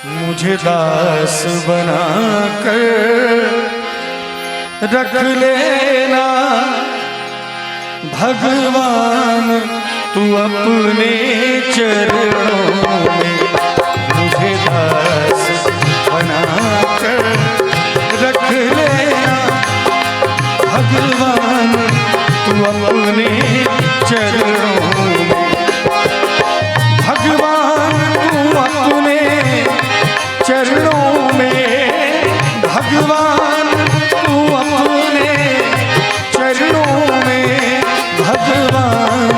मुझे दास बना कर रख लेना भगवान तू अपने चरणों में। मुझे दास बना कर रख लेना भगवान तू अपने चरणों में। भगवान तू अपने चरणों में, भगवान तू अपने चरणों में, भगवान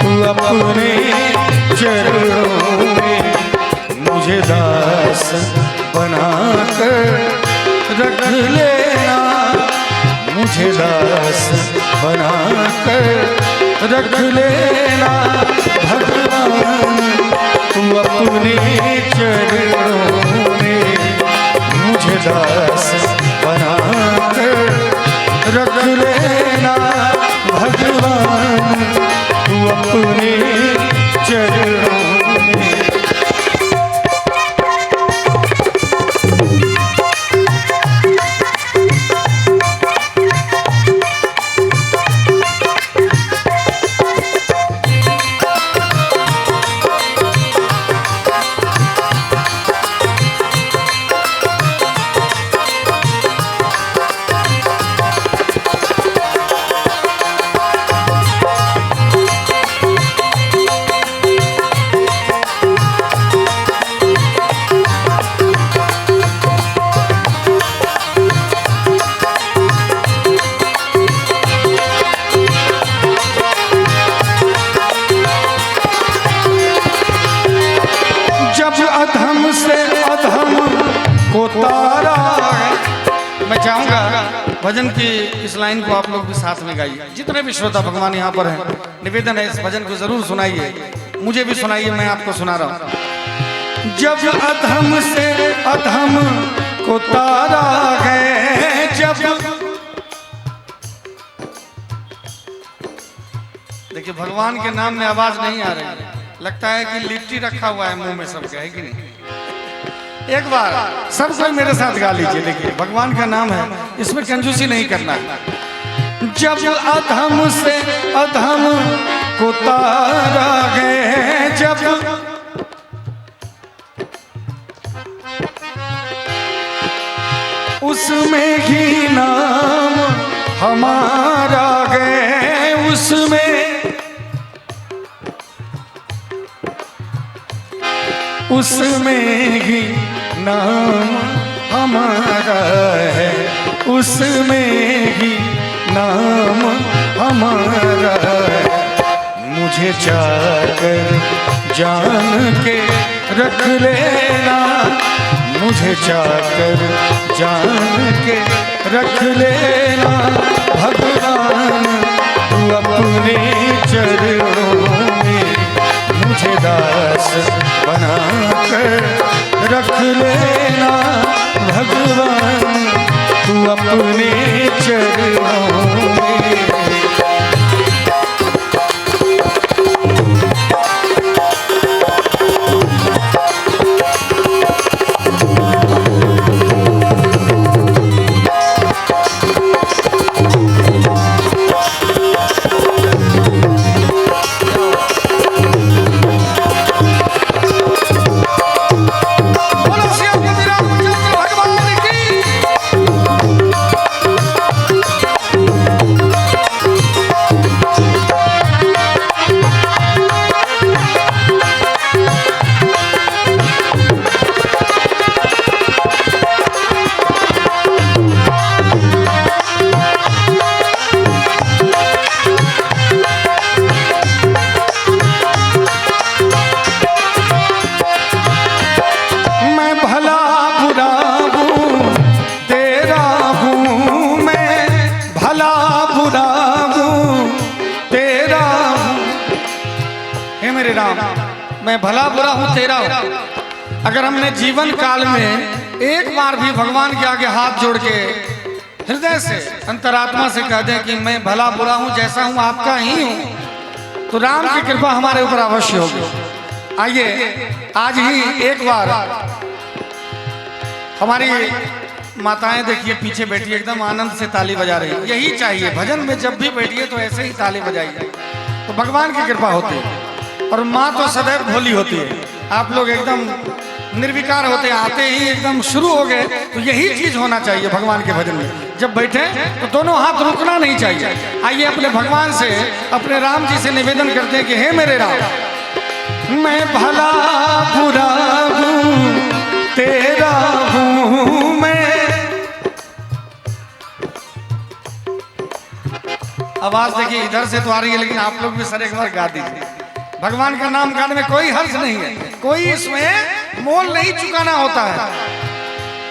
तू अपने चरणों में। मुझे दास बना कर रख लेना, मुझे दास बना कर रख लेना भगवान तू अपने चरणों में। मुझे दास बना कर रख लेना भगवान तू अपने चरणों में। अधम से अधम को तारा। मैं चाहूंगा भजन की इस लाइन को आप लोग भी साथ में गाइए। जितने भी श्रोता भगवान यहाँ पर हैं, निवेदन है इस भजन को जरूर सुनाइए, मुझे भी सुनाइए, मैं आपको सुना रहा हूँ। जब अधम से अधम को तारा है, जब देखिए भगवान के नाम में आवाज नहीं आ रही है, लगता है कि लिट्टी रखा हुआ है मुंह में सबके, है कि नहीं? एक बार सब कोई मेरे साथ गा लीजिए। देखिए भगवान का नाम है, इसमें कंजूसी नहीं करना है। जब अधम से अधम को तारा है, जब उसमें ही नाम हमारा गए, उसमें ही नाम हमारा है, उसमें ही नाम हमारा है। मुझे चाहकर जान के रख लेना, मुझे चाहकर जान के रख लेना भगवान तू अपने चरणों में। मुझे दास बना कर रख लेना भगवान तू अपने चरणों में। मैं भला बुरा हूँ तेरा हूँ। अगर हमने जीवन काल में एक बार भी भगवान के आगे हाथ जोड़ के हृदय से अंतरात्मा से कह दें कि मैं भला बुरा हूँ, जैसा हूँ आपका ही हूँ, तो राम की कृपा हमारे ऊपर अवश्य होगी। आइए आज ही एक बार हमारी माताएं देखिए पीछे बैठी एकदम आनंद से ताली बजा रही है। यही चाहिए भजन में, जब भी बैठिए तो ऐसे ही ताली बजाइए तो भगवान की कृपा होती है। और माँ तो सदैव भोली होती है। आप लोग एकदम निर्विकार होते हैं, आते ही एकदम शुरू हो गए, तो यही चीज होना चाहिए भगवान के भजन में। जब बैठे तो दोनों हाथ रुकना नहीं चाहिए। आइए अपने भगवान से, अपने राम जी से निवेदन करते हैं कि हे मेरे राम, मैं भला बुरा हूँ तेरा हूँ मैं। आवाज देखिए इधर से तो आ रही है, लेकिन आप लोग भी सर एक बार गा दीजिए। भगवान का नाम गाने में कोई हर्ज नहीं है, कोई इसमें मोल नहीं चुकाना होता है।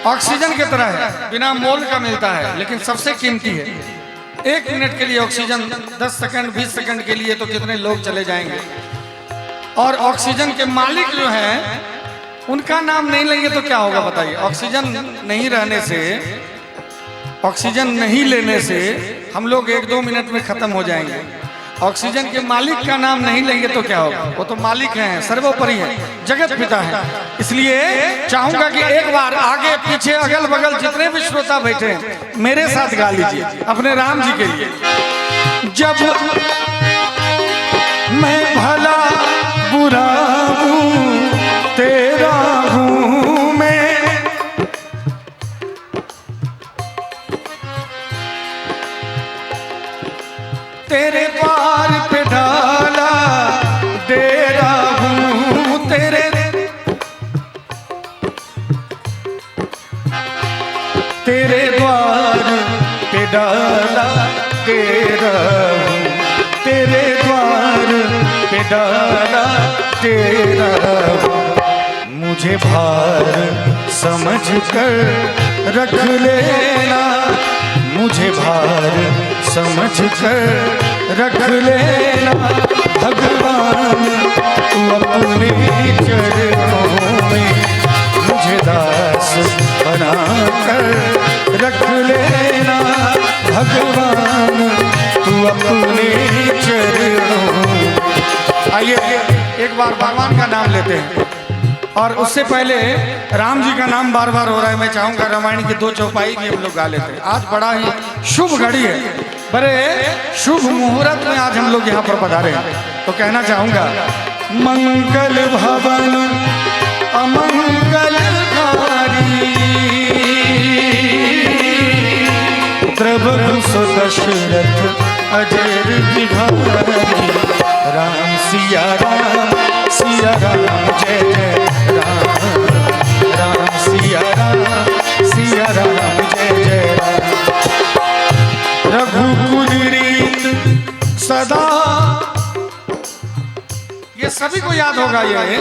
ऑक्सीजन की तरह है, बिना मोल का मिलता है, लेकिन सबसे कीमती है। 1 मिनट के लिए ऑक्सीजन 10 सेकंड 20 सेकंड के लिए तो कितने लोग चले जाएंगे। और ऑक्सीजन के मालिक जो हैं उनका नाम नहीं लेंगे तो क्या होगा बताइए। ऑक्सीजन नहीं रहने से, ऑक्सीजन नहीं लेने से हम लोग 1-2 मिनट में खत्म हो जाएंगे। ऑक्सीजन के मालिक का नाम नहीं लेंगे तो क्या होगा। वो तो मालिक हैं, सर्वोपरि हैं, जगत पिता हैं। इसलिए चाहूंगा कि एक बार आगे पीछे अगल बगल जितने भी श्रोता बैठे हैं मेरे साथ गा लीजिए अपने राम जी के लिए। जब मैं भला बुरा हूँ तेरा हूँ मैं, तेरे द्वार पे डाला डेरा हूँ तेरे, तेरे द्वार पे डाला डेरा हूँ, तेरे द्वार पे डाला डेरा हूँ। मुझे भार समझ कर रख लेना, मुझे भार समझ कर रख लेना भगवान, तू अपने चरणों में मुझे दास बना कर रख लेना भगवान, तू अपने चरणों। आइए एक बार भगवान का नाम लेते हैं। और उससे पहले राम जी का नाम बार बार हो रहा है, मैं चाहूंगा रामायण की 2 चौपाई भी हम लोग गा लेते हैं। आज बड़ा ही शुभ घड़ी है, बड़े शुभ मुहूर्त में आज हम लोग यहाँ पर पधारे हैं। तो कहना चाहूंगा मंगल भवन अमंगलकारी, प्रभु दशरथ अजर बिहारी, राम सिया राम जय जय राम, राम सिया राम जय जय राम। रघुकुल रीत सदा, ये सभी को याद होगा, ये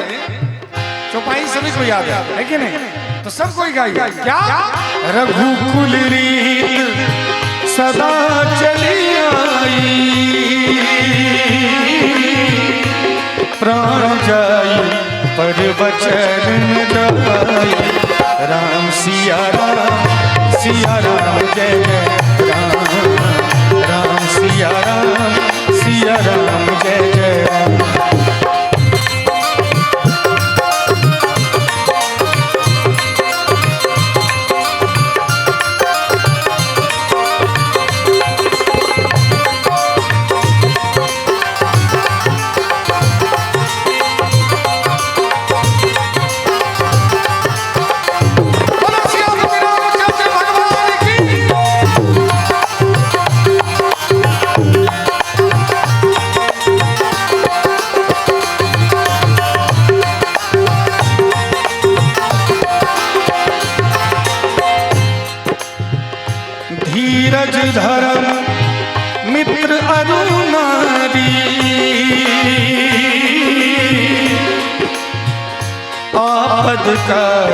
चौपाई सभी को याद है कि नहीं? तो सब कोई गाइए क्या? रघुकुल रीत सदा चली आई, प्राण जाई पर वचन दाई, राम सिया राम जय जय राम, राम सिया राम जय जय राम। धीरज धर्म मित्र अरुणारी, आपद काल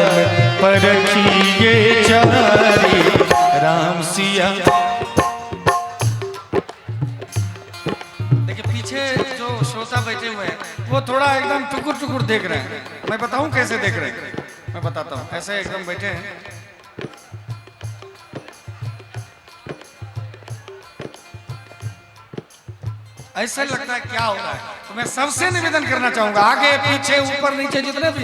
परखिए चारी, राम सिया। देखिए पीछे जो श्रोता बैठे हुए हैं वो थोड़ा एकदम टुकुर टुकुर देख रहे हैं। मैं बताऊं कैसे देख रहे हैं? मैं बताता हूं। ऐसे एकदम बैठे हैं, ऐसा लगता है क्या हो रहा है। तो मैं सबसे निवेदन करना चाहूंगा, आगे पीछे ऊपर नीचे जितने भी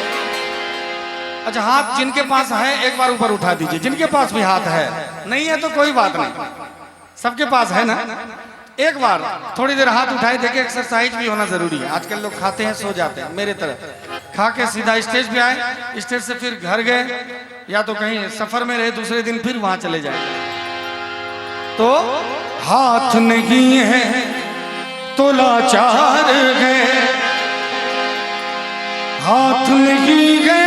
अच्छा, हाथ जिनके पास है एक बार ऊपर उठा दीजिए, जिनके पास भी हाथ है, नहीं है तो कोई बात नहीं, सबके पास है ना। एक बार थोड़ी देर हाथ उठाए, देखिए एक्सरसाइज भी होना जरूरी है। आजकल लोग खाते हैं सो जाते हैं, मेरे तरह खा के सीधा स्टेज पे आए, स्टेज से फिर घर गए या तो कहीं सफर में रहे, दूसरे दिन फिर वहां चले जाए। तो हाथ नहीं है तो लाचार है, हाथ नहीं है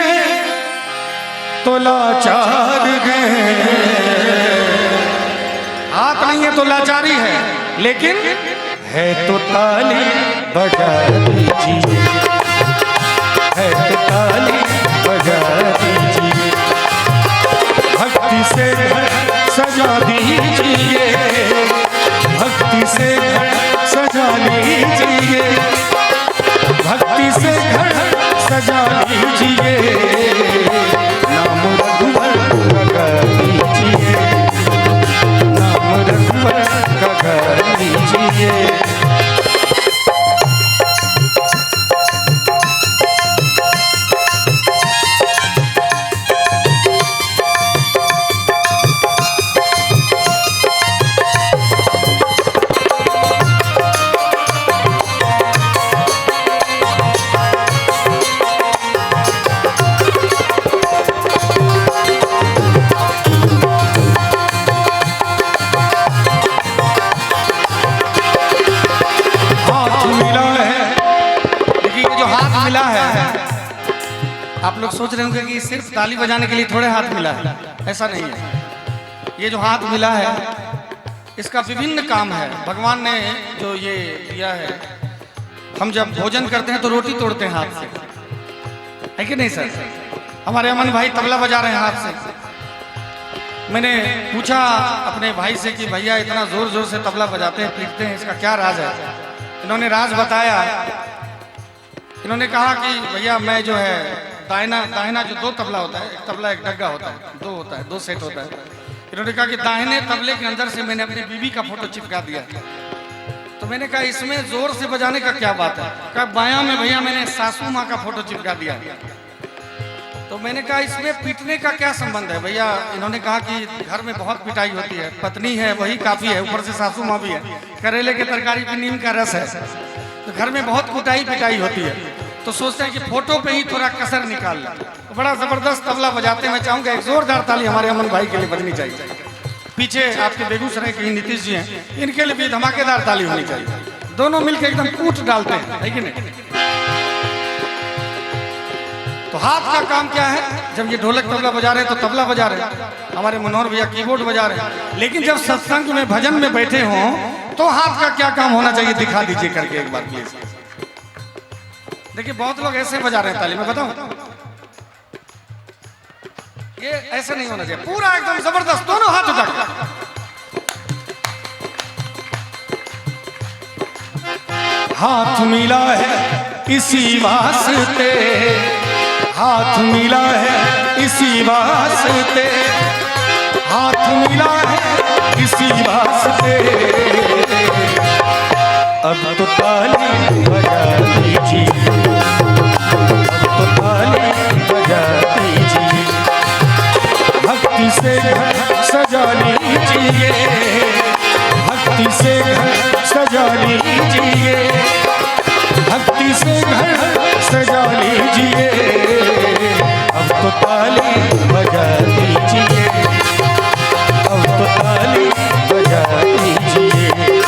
तो लाचार है, हाथ नहीं है तो लाचारी है, लेकिन है तो ताली बजा दीजिए, है तो ताली बजा दीजिए, भक्ति से सजा दीजिए, भक्ति से सजा लीजिए, भक्ति से घर सजा लीजिए, नाम रघुवर का लीजिए, नाम रघुवर का लीजिए। आप लोग सोच रहे होंगे कि सिर्फ ताली बजाने के लिए थोड़े हाथ मिला है, ऐसा नहीं है। ये जो हाथ मिला है इसका विभिन्न काम है। भगवान ने जो ये दिया है, हम जब भोजन करते हैं तो रोटी तोड़ते हैं हाथ से, है कि नहीं सर? हमारे अमन भाई तबला बजा रहे हैं हाथ से। मैंने पूछा अपने भाई से कि भैया इतना जोर जोर से तबला बजाते हैं, पीटते हैं, इसका क्या राज है? इन्होंने राज बताया। इन्होंने कहा कि भैया मैं जो है दाहिना जो दो तबला होता है, एक तबला एक डग्गा होता है, दो होता है, दो सेट होता है। इन्होंने कहा कि दाहिने तबले के अंदर से मैंने अपनी बीवी का फोटो चिपका दिया। तो मैंने कहा इसमें जोर से बजाने का क्या बात है? कहा बायां में भैया मैंने सासू माँ का फोटो चिपका दिया। तो मैंने कहा इसमें पीटने का क्या संबंध है भैया? इन्होंने कहा कि घर में बहुत पिटाई होती है, पत्नी है वही काफी है, ऊपर से सासू माँ भी है, करेले के तरकारी पे नीम का रस है, तो घर में बहुत कुटाई पिटाई होती है। तो सोचते हैं कि फोटो पे ही थोड़ा कसर निकाल लें। तो बड़ा जबरदस्त तबला बजाते हैं। मैं चाहूंगा एक जोरदार ताली हमारे अमन भाई के लिए बजनी चाहिए। पीछे आपके बेगूसराय के नीतीश जी हैं, इनके लिए भी धमाकेदार ताली होनी चाहिए। दोनों मिलकर एकदम कूट डालते हैं, है कि नहीं? तो हाथ का काम क्या है? जब ये ढोलक तबला बजा रहे हैं तो तबला बजा रहे हैं, हमारे मनोहर भैया कीबोर्ड बजा रहे हैं। लेकिन जब सत्संग में भजन में बैठे हों तो हाथ का क्या काम होना चाहिए? दिखा दीजिए करके एक बार प्लीज। देखिए बहुत लोग ऐसे बजा रहे हैं ताली, मैं बताऊं ये ऐसे नहीं होना चाहिए, पूरा एकदम जबरदस्त दोनों हाथ उठा के। हाथ मिला है इसी वास्ते, हाथ मिला है इसी वास्ते, हाथ मिला है इसी वास्ते, अब तो ताली बजा दीजिए, अब तो ताली बजा दीजिए, भक्ति से घर सजा लीजिए, भक्ति से घर सजा लीजिए, भक्ति से घर सजा लीजिए, अब तो ताली बजा दीजिए, अब तो ताली बजा दीजिए।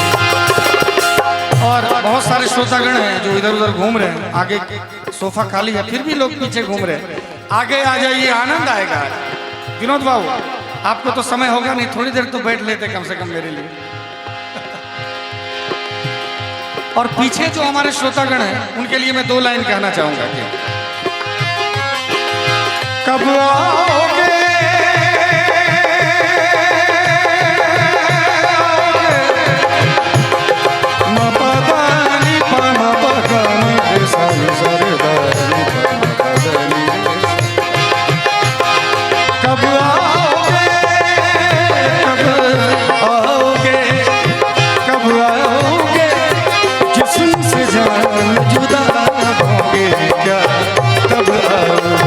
और बहुत सारे श्रोतागण हैं जो इधर उधर घूम रहे हैं, आगे सोफा खाली है फिर भी लोग पीछे घूम रहे हैं, आगे आ जाइए, आनंद आएगा। विनोद बाबू आपको तो समय होगा नहीं, थोड़ी देर तो बैठ लेते कम से कम मेरे लिए। और पीछे जो हमारे श्रोतागण हैं उनके लिए मैं दो लाइन कहना चाहूंगा कि कब आओगे कब आओगे, कब आओगे, कब आओगे, जिस्म से जान जुदा होगे क्या, कब आओगे।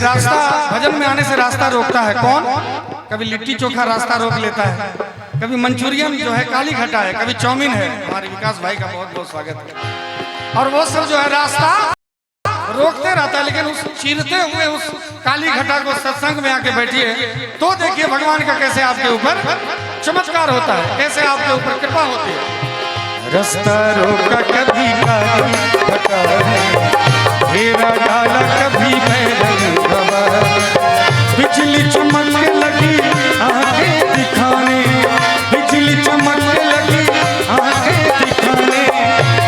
रास्ता भजन में आने से रास्ता रोकता है कौन? कभी लिट्टी चोखा रास्ता रोक लेता है, कभी मंचूरियन जो है काली घटा है, कभी चाउमीन है। हमारे विकास भाई का बहुत बहुत स्वागत है। और वो सब जो है रास्ता रोकते रहता है, लेकिन उस चीरते हुए उस काली घटा को सत्संग में आके बैठिए तो देखिए भगवान का कैसे आपके ऊपर चमत्कार होता है, कैसे आपके ऊपर कृपा होती है। रास्ता रोका कभी काली घटा, घेरा डाला कभी बैरन बाबा, बिजली चमकने लगी आंखें दिखाने, बिजली चमकने लगी आंखें दिखाने,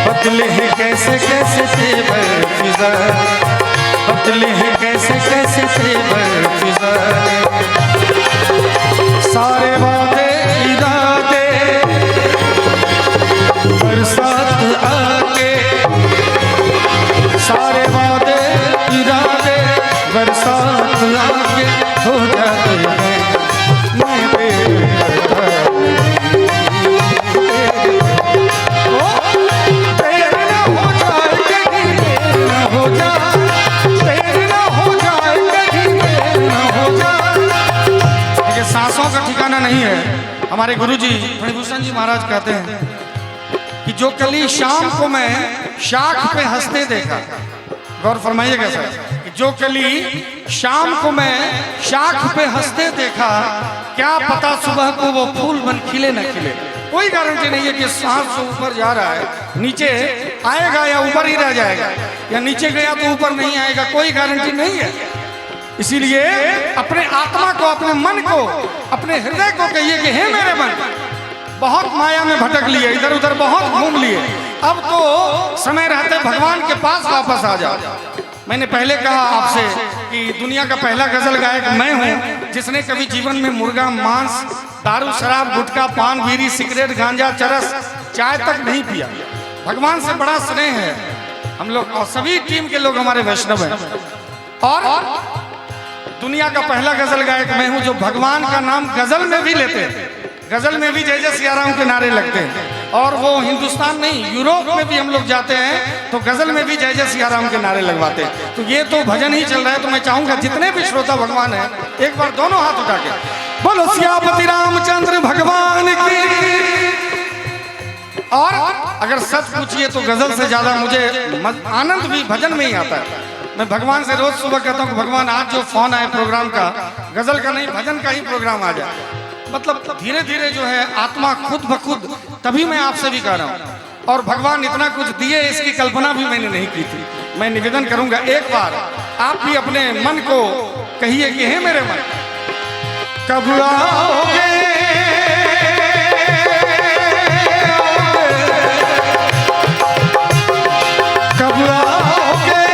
बदले हैं कैसे कैसे तेवर फिजा, बदले हैं कैसे कैसे तेवर फिजा, सारे वादे इरादे बरसात आके, सारे वादे इरादे बरसात आके हो जाते हैं। मैं तेरे ना हो जाए कहीं तेरे ना हो जाए, तेरे ना हो जाए कहीं तेरे ना हो जाए। देखिए सांसों का ठिकाना नहीं है। हमारे गुरुजी फणिभूषण जी महाराज कहते हैं कि जो कली शाम को मैं शाख पे हंसते देखा, गौर फरमाइएगा सर, कि जो कली शाम को मैं शाख पे हंसते देखा, क्या पता सुबह को वो फूल बन खिले न खिले। कोई गारंटी नहीं है कि सांस से ऊपर जा रहा है नीचे आएगा या ऊपर ही रह जाएगा, या नीचे गया तो ऊपर नहीं आएगा, कोई गारंटी नहीं है। इसीलिए अपने आत्मा को, अपने मन को, अपने हृदय को कहिए कि हे मेरे मन, बहुत माया में भटक लिए, इधर उधर बहुत घूम लिए, अब तो समय रहते भगवान के पास वापस आ जाओ। मैंने पहले कहा आपसे कि दुनिया का पहला गजल गायक मैं हूँ जिसने कभी जीवन में मुर्गा, मांस, दारू, शराब, गुटखा, पान, बीड़ी, सिगरेट, गांजा, चरस, चाय तक नहीं पिया। भगवान से बड़ा स्नेह है हम लोग, और सभी टीम के लोग हमारे वैष्णव हैं। और दुनिया का पहला गजल गायक मैं हूँ जो भगवान का नाम गजल में भी लेते हैं। गजल में भी जय जय सियाराम के नारे लगते हैं, और वो हिंदुस्तान नहीं यूरोप में भी हम लोग जाते हैं तो गजल में भी जय जय सियाराम के नारे लगवाते हैं। तो ये तो भजन ही चल रहा है। तो मैं चाहूंगा जितने भी श्रोता भगवान हैं एक बार दोनों हाथ उठा के बोलो सियापति रामचंद्र भगवान की। और अगर सच पूछिए तो गजल से ज्यादा मुझे आनंद भी भजन में ही आता है। मैं भगवान से रोज सुबह कहता हूँ कि भगवान आज जो फोन आए प्रोग्राम का, गजल का नहीं भजन का ही प्रोग्राम आ जाए। मतलब धीरे धीरे जो है आत्मा खुद ब खुद, तभी मैं आपसे भी कह रहा हूँ। और भगवान इतना कुछ दिए इसकी कल्पना भी मैंने नहीं की थी। मैं निवेदन करूंगा एक बार आप भी अपने मन को कहिए कि हे मेरे मन, कब आओगे, कब आओगे,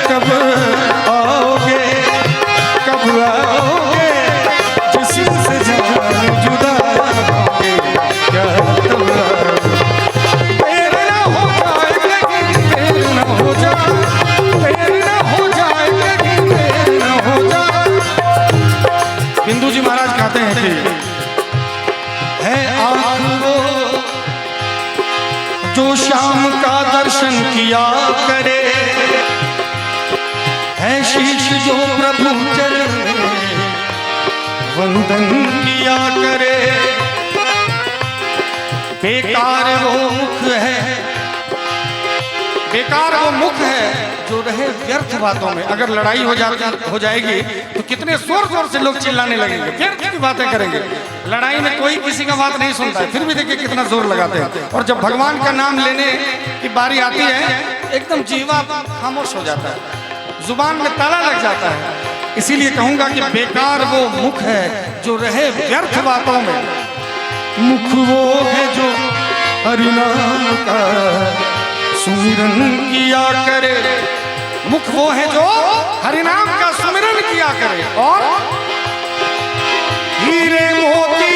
कब आओगे, कब आओगे, जिससे जान जुदा होगे, क्या तब तेरे ना हो जाए लेकिन तेरे ना हो जाए, तेरे ना हो जाए लेकिन तेरे ना हो जाए। बिंदु जी महाराज कहते हैं कि है आँख वो जो शाम का दर्शन किया करे, है शीश जो प्रभु चरण में वंदन किया करे। बेकार वो मुख है, बेकार वो मुख है जो रहे व्यर्थ बातों में। अगर लड़ाई हो जाएगी तो कितने जोर जोर से लोग चिल्लाने लगेंगे, व्यर्थ की बातें करेंगे। लड़ाई में कोई किसी का बात नहीं सुनता है, फिर भी देखिए कितना जोर लगाते हैं। और जब भगवान का नाम लेने की बारी आती है एकदम जीवा खामोश हो जाता है, जुबान में ताला लग जाता है। इसीलिए कहूंगा कि बेकार वो मुख है जो रहे व्यर्थ बातों में। मुख वो है जो हरिनाम का सुमिरन किया करे, मुख वो है जो हरिनाम का सुमिरन किया करे। और हीरे मोती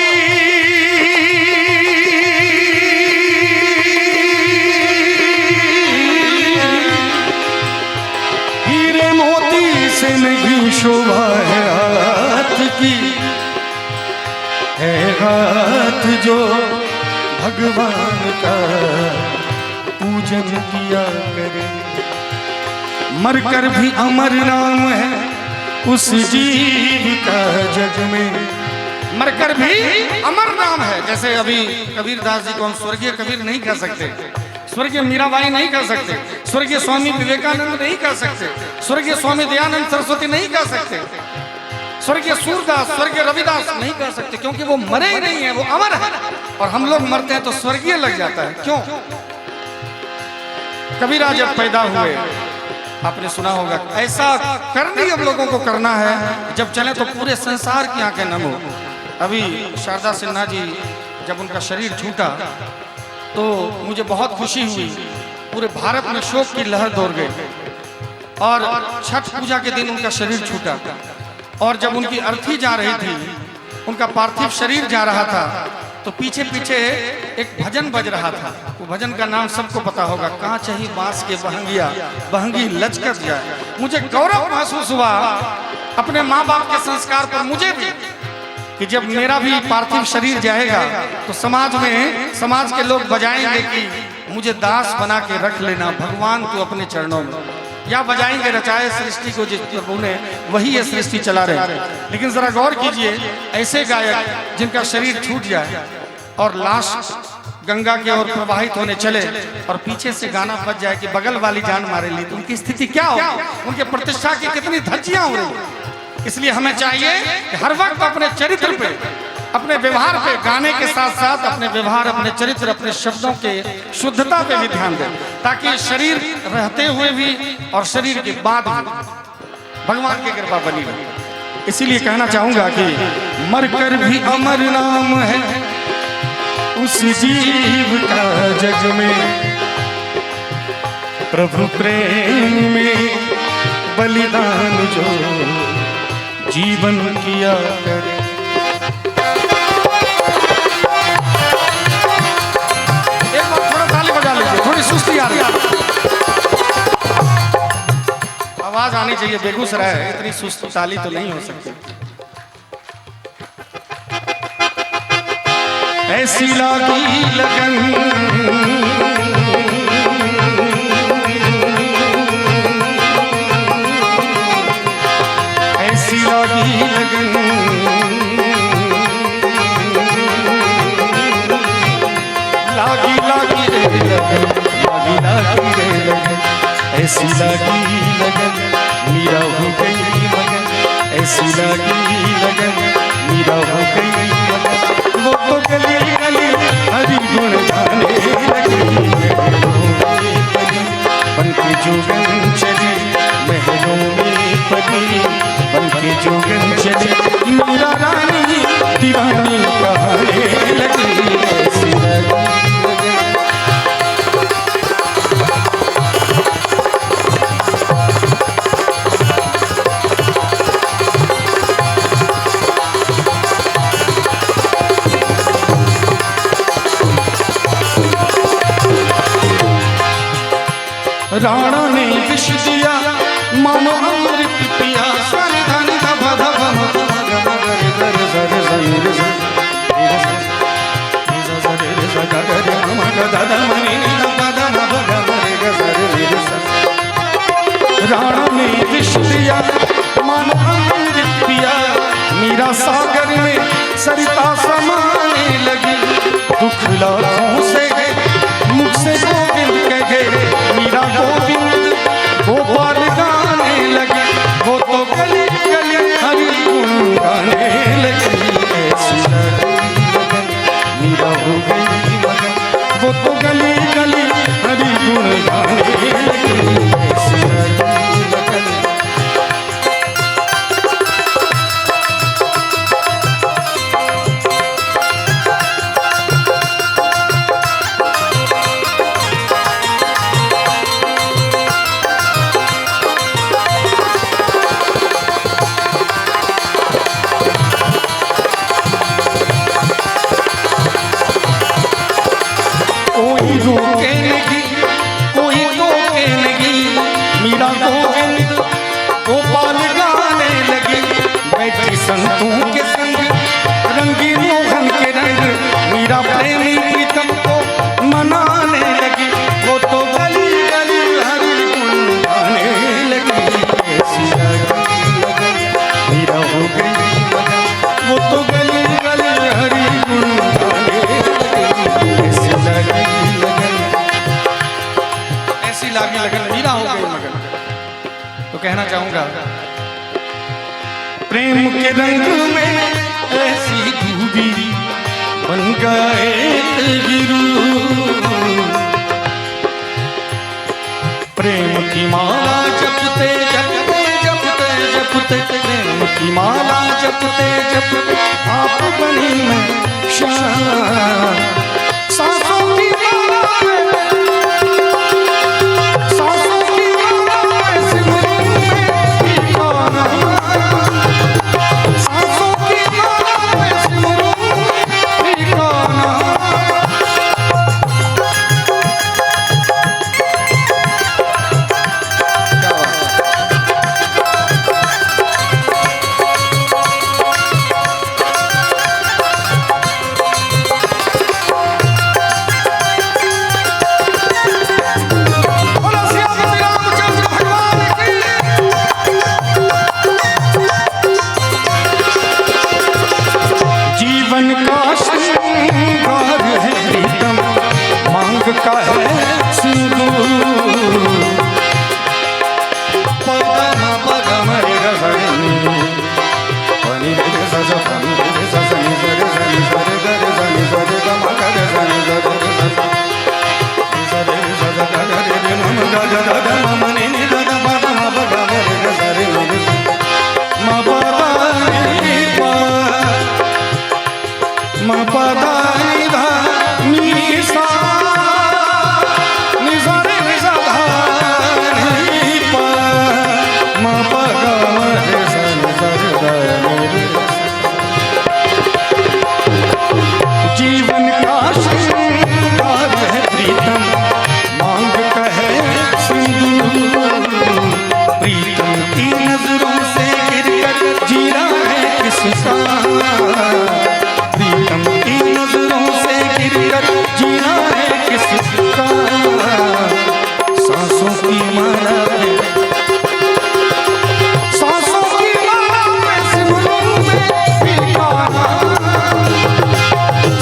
हीरे मोती से नहीं शोभा है हाथ की, है हाथ जो भगवान का पूजन किया करे। मरकर भी अमर नाम है उस जीव का जग में। मरकर भी अमर नाम है। जैसे अभी कबीर दास जी को हम स्वर्गीय कबीर नहीं कह सकते, स्वर्गीय मीराबाई नहीं कह सकते, स्वर्गीय स्वामी विवेकानंद नहीं कह सकते, स्वर्गीय स्वामी दयानंद सरस्वती नहीं कह सकते, स्वर्गीय सूरदास, स्वर्गीय रविदास नहीं कह सकते, क्योंकि वो मरे ही नहीं है, वो अमर है। और हम लोग मरते हैं तो स्वर्गीय लग जाता है। क्यों? कबीरा जब पैदा हुए, आपने सुना होगा, ऐसा करनी अब लोगों को करना है जब चले तो पूरे संसार की आंखें नम हो। अभी शारदा सिन्हा जी जब उनका शरीर छूटा तो मुझे बहुत खुशी हुई। पूरे भारत में शोक की लहर दौड़ गई। और छठ पूजा के दिन उनका शरीर छूटा, और जब उनकी अर्थी जा रही थी, उनका पार्थिव शरीर जा रहा था, तो पीछे पीछे एक भजन बज रहा था। वो भजन का नाम सबको पता होगा, कहाँ चाहिए बांस के बहंगिया, बहंगी लचकत जाए। मुझे गौरव महसूस हुआ अपने माँ बाप के संस्कार पर, मुझे भी, कि जब मेरा भी पार्थिव शरीर जाएगा तो समाज में, समाज के लोग बजाएंगे कि मुझे दास बना के रख लेना भगवान, तू अपने चरणों में। या बजाएंगे रचाए सृष्टि को जिस प्रभु ने, वही ये सृष्टि चला रहे। लेकिन जरा गौर कीजिए, ऐसे गायक जिनका शरीर छूट जाए और लाश गंगा के ओर प्रवाहित होने चले और पीछे से गाना बज जाए कि बगल वाली जान मारे ली, तो उनकी स्थिति क्या होगी? उनके प्रतिष्ठा की कितनी धज्जियां हो रही। इसलिए हमें चाहिए कि हर वक्त अपने चरित्र पे, अपने व्यवहार पे, गाने के साथ साथ अपने व्यवहार, अपने चरित्र, अपने शब्दों के शुद्धता पे भी ध्यान दें, ताकि शरीर रहते हुए भी और शरीर के बाद भी भगवान की कृपा बनी रहे। इसीलिए कहना चाहूंगा कि मरकर भी अमर नाम है उस जीव का जग में, प्रभु प्रेम में बलिदान जो जीवन किया करे। एक बार थोड़ा ताली बजा लीजिए, थोड़ी सुस्ती आ रही है, आवाज आनी चाहिए। बेगूसराय है, इतनी सुस्त ताली तो नहीं हो सकती। ऐसी लागी लगन लागी लागी रे लगन, लागी लागी रे लगन, ऐसी लागी लगन मीरा हो गई मगन, ऐसी लागी लगन मीरा हो गई मगन। वो तो गली गली हरि गुण गाने लगी, बनके जोगन चली महलों में पली, बनके जोगन चली मीरा रानी दीवानी कहने लगी। ऐसी लगी राणा ने विष दिया मानो अमृत पिया, स्वर धन धभ धभ राणा ने विष दिया मानो अमृत पिया, मीरा सागर में सरिता समाने लगी। दुख लाखों से मुख से गोविंद कहे, मीरा गोविंद गोपाल गाने लगे। वो तो गली गली हरि गुण गाने लगी। ऐसी लगी लगन मीरा हो गई मगन, वो तो गली गली हरि गुण गाने लगी। ऐसी लगी लगन रोके नहीं, कोई टोके नहीं, मीरा गोविंद गोपाल गाने लगी। बैठी संतों के संग रंगी मोहन के रंग, मीरा प्रेमी प्रीतम को मनाने लगी। वो तो गली गली हरि गुण गाने प्रेम के रंग में ऐसी डूबी बन गए गिरू, प्रेम की माला जपते जपते जपते जपते, प्रेम की माला जपते जपते आप बनी मैं शान। सांसों की माला में, सांसों की माला में सिमरूं मैं ठिकाना, सांसों की माला में सिमरूं मैं ठिकाना। का है सिंदूर, पदम पदम रे रजनी, पनी रे सज पनी रे सजनी सरे सनी सरे गरे सनी सरे गम गरे सनी सरे सरे सज गरे रे मम गज गज मम नि नि गज पदम पदम रे सरे रे म पदा नि प म पदा नि धा नि सा जीवन का श्रृंगार है प्रीतम मांग का है सिंदूर, प्रीतम की नजरों से गिरकर जीना है किसका, प्रीतम की नजरों से गिरकर जीना है किसका। सांसों की माला में, सांसों की माला में सिमरूं मैं ठिकाना,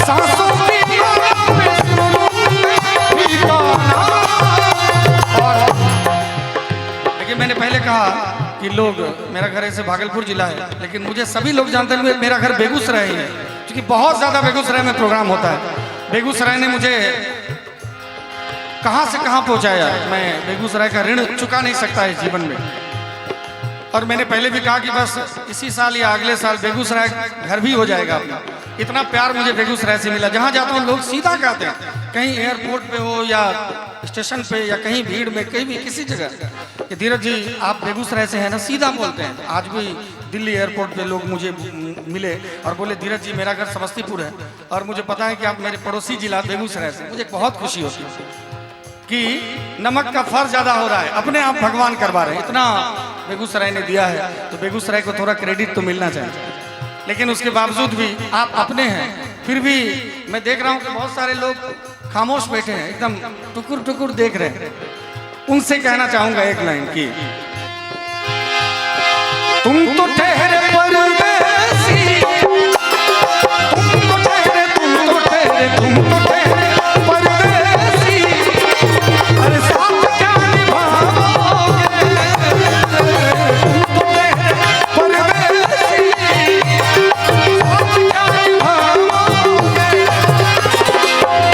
सांसों की माला में सिमरूं मैं ठिकाना। लेकिन मैंने पहले कहा कि लोग, मेरा घर ऐसे भागलपुर जिला है, लेकिन मुझे सभी लोग जानते हैं मेरा घर बेगूसराय ही है, क्योंकि बहुत ज्यादा बेगूसराय में प्रोग्राम होता है। बेगूसराय ने मुझे कहां से कहां पहुंचाया, मैं बेगूसराय का ऋण चुका नहीं सकता इस जीवन में। और मैंने पहले भी कहा कि बस इसी साल या अगले साल बेगूसराय घर भी हो जाएगा अपना। इतना प्यार मुझे बेगूसराय से मिला, जहां जाता हूं लोग सीधा कहते हैं, कहीं एयरपोर्ट पे हो या स्टेशन पे या कहीं भीड़ में, कहीं भी किसी जगह, कि धीरज जी आप बेगूसराय से हैं ना, सीधा बोलते हैं। आज भी दिल्ली एयरपोर्ट पे लोग मुझे मिले और बोले धीरज जी मेरा घर समस्तीपुर है और मुझे पता है कि आप मेरे पड़ोसी जिला बेगूसराय से। मुझे बहुत खुशी होती है कि नमक का फर्क ज्यादा हो रहा है, अपने आप भगवान करवा रहे हैं। इतना बेगूसराय ने दिया है तो बेगूसराय को थोड़ा क्रेडिट तो मिलना चाहिए। लेकिन उसके बावजूद भी आप अपने हैं, फिर भी मैं देख रहा हूं कि बहुत सारे लोग खामोश बैठे हैं, एकदम टुकुर टुकुर देख रहे हैं। उनसे कहना चाहूंगा एक लाइन की, तुम तो ठहरे परदेसी, तुम तो ठहरे, तुम तो ठहरे, तुम तो ठहरे परदेसी, अरे साथ क्या निभाओगे, तुम तो ठहरे परदेसी, साथ क्या निभाओगे,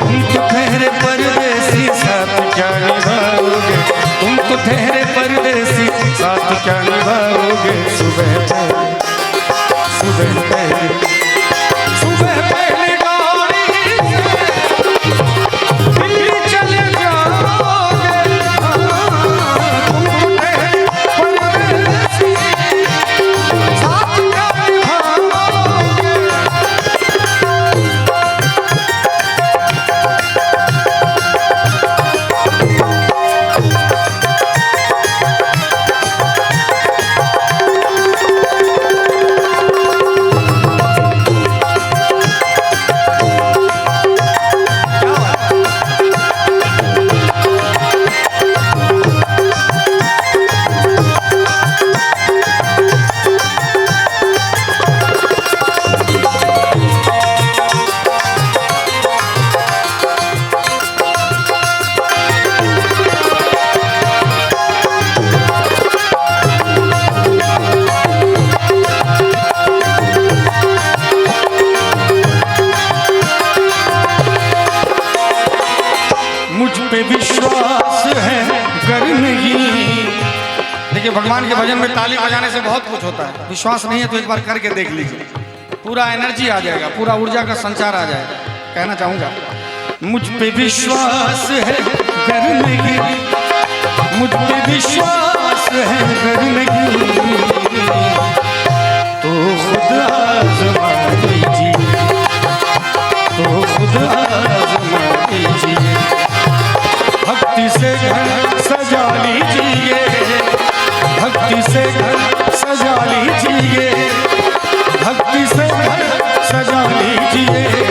तुम तो ठहरे परदेसी, साथ क्या निभाओगे, तुम तो ठहरे परदेसी, साथ क्या निभाओगे। सुबह पहले, सुबह पहले, सुबह पहले गाड़ी से दिल्ली चले जाओगे, तुम तो ठहरे परदेसी, साथ क्या निभाओगे। भगवान के भजन में ताली बजाने से बहुत कुछ होता है। विश्वास नहीं है तो एक बार करके देख लीजिए, पूरा एनर्जी आ जाएगा, पूरा ऊर्जा का संचार आ जाएगा। कहना चाहूंगा, मुझ पे विश्वास है कर नहीं, मुझ पे विश्वास है कर नहीं, तो खुद आज़मा लीजिए, तो खुद आज़मा लीजिए। भक्ति से घर सजा लीजिए, भक्ति से घर सजा लीजिए, भक्ति से घर सजा लीजिए।